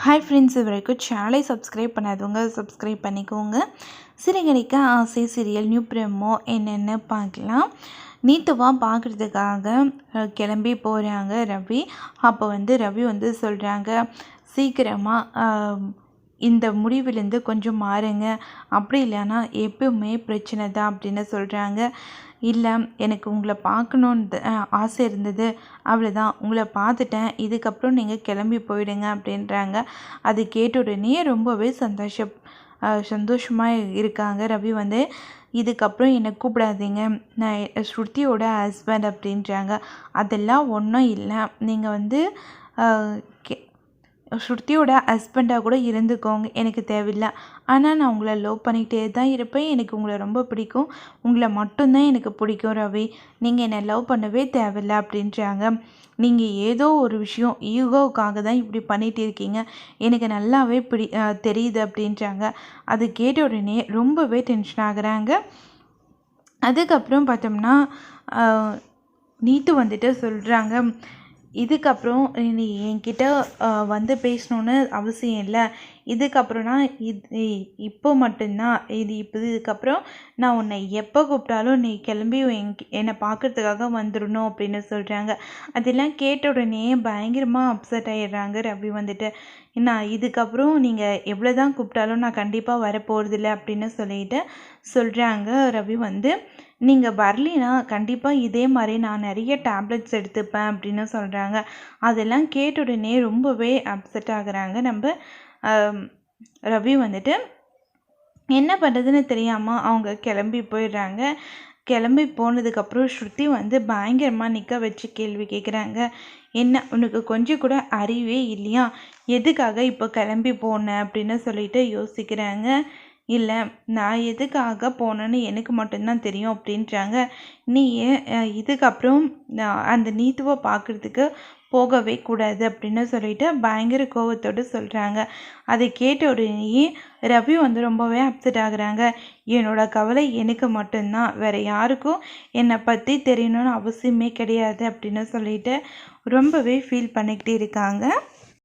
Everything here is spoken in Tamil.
ஹாய் ஃப்ரெண்ட்ஸ், இது வரைக்கும் சேனலை சப்ஸ்கிரைப் பண்ணாதவங்க சப்ஸ்கிரைப் பண்ணிக்கோங்க. சிறகடிக்க ஆசை சீரியல் நியூ ப்ரோமோ என்னென்னு பார்க்கலாம். நீத்துவா பார்க்குறதுக்காக கிளம்பி போகிறாங்க ரவி. அப்போ ரவி சொல்கிறாங்க, சீக்கிரமாக இந்த முடிவிலேருந்து கொஞ்சம் மாறுங்க, அப்படி இல்லைன்னா எப்பவுமே பிரச்சனை தான் அப்படின்னு சொல்கிறாங்க. இல்லை, எனக்கு உங்களை பார்க்கணுன்னு ஆசை இருந்தது, அவ்வளோதான், உங்களை பார்த்துட்டேன், இதுக்கப்புறம் நீங்கள் கிளம்பி போயிடுங்க அப்படின்றாங்க. அது கேட்ட உடனே ரொம்பவே சந்தோஷமாக இருக்காங்க ரவி. இதுக்கப்புறம் என்னை கூப்பிடாதீங்க, நான் ஸ்ருதியோட ஹஸ்பண்ட் அப்படின்றாங்க. அதெல்லாம் ஒன்றும் இல்லை, நீங்கள் ஸ்ருதியோட ஹஸ்பண்டாக கூட இருந்துக்கோங்க, எனக்கு தேவையில்லை. ஆனால் நான் உங்களை லவ் பண்ணிகிட்டே தான் இருப்பேன், எனக்கு உங்களை ரொம்ப பிடிக்கும், உங்களை மட்டும்தான் எனக்கு பிடிக்கும் ரவி, நீங்கள் என்னை லவ் பண்ணவே தேவையில்லை அப்படின்றாங்க. நீங்கள் ஏதோ ஒரு விஷயம் ஈகோவுக்காக தான் இப்படி பண்ணிகிட்டு இருக்கீங்க, எனக்கு நல்லாவே தெரியுது அப்படின்றாங்க. அது கேட்ட உடனே ரொம்பவே டென்ஷன் ஆகுறாங்க. அதுக்கப்புறம் பார்த்தோம்னா நீத்து சொல்கிறாங்க, இதுக்கப்புறம் நீ என்கிட்ட பேசணுன்னு அவசியம் இல்லை, இதுக்கப்புறம்னா இப்போ மட்டும்தான் இதுக்கப்புறம் நான் உன்னை எப்போ கூப்பிட்டாலும் நீ கிளம்பி என்னை பார்க்குறதுக்காக வந்துடணும் அப்படின்னு சொல்கிறாங்க. அதெல்லாம் கேட்ட உடனே பயங்கரமாக அப்செட் ஆகிடுறாங்க ரவி. நான் இதுக்கப்புறம் நீங்கள் எவ்வளோ தான் கூப்பிட்டாலும் நான் கண்டிப்பாக வரப்போகிறதில்ல அப்படின்னு சொல்கிறாங்க ரவி. நீங்கள் வரலினா கண்டிப்பாக இதே மாதிரி நான் நிறைய டேப்லெட்ஸ் எடுத்துப்பேன் அப்படின்னு சொல்கிறாங்க. அதெல்லாம் கேட்ட உடனே ரொம்பவே அப்செட் ஆகுறாங்க நம்ம ரவி. என்ன பண்ணுறதுன்னு தெரியாமல் அவங்க கிளம்பி போயிடுறாங்க. கிளம்பி போனதுக்கப்புறம் ஸ்ருதி பயங்கரமாக நிற்க வச்சு கேள்வி கேட்குறாங்க. என்ன, உனக்கு கொஞ்சம் கூட அறிவே இல்லையா, எதுக்காக இப்போ கிளம்பி போனேன் அப்படின்னு யோசிக்கிறாங்க. இல்லை, நான் எதுக்காக போனேன்னு எனக்கு மட்டும்தான் தெரியும் அப்படின்றாங்க. நீ இதுக்கப்புறம் அந்த நீத்துவை பார்க்குறதுக்கு போகவே கூடாது அப்படின்னு பயங்கர கோபத்தோடு சொல்கிறாங்க. அதை கேட்ட உடனேயே ரவி ரொம்பவே அப்செட் ஆகுறாங்க. என்னோட கவலை எனக்கு மட்டும்தான், வேறு யாருக்கும் என்னை பற்றி தெரியணும்னு அவசியமே கிடையாது அப்படின்னு ரொம்பவே ஃபீல் பண்ணிக்கிட்டு இருக்காங்க.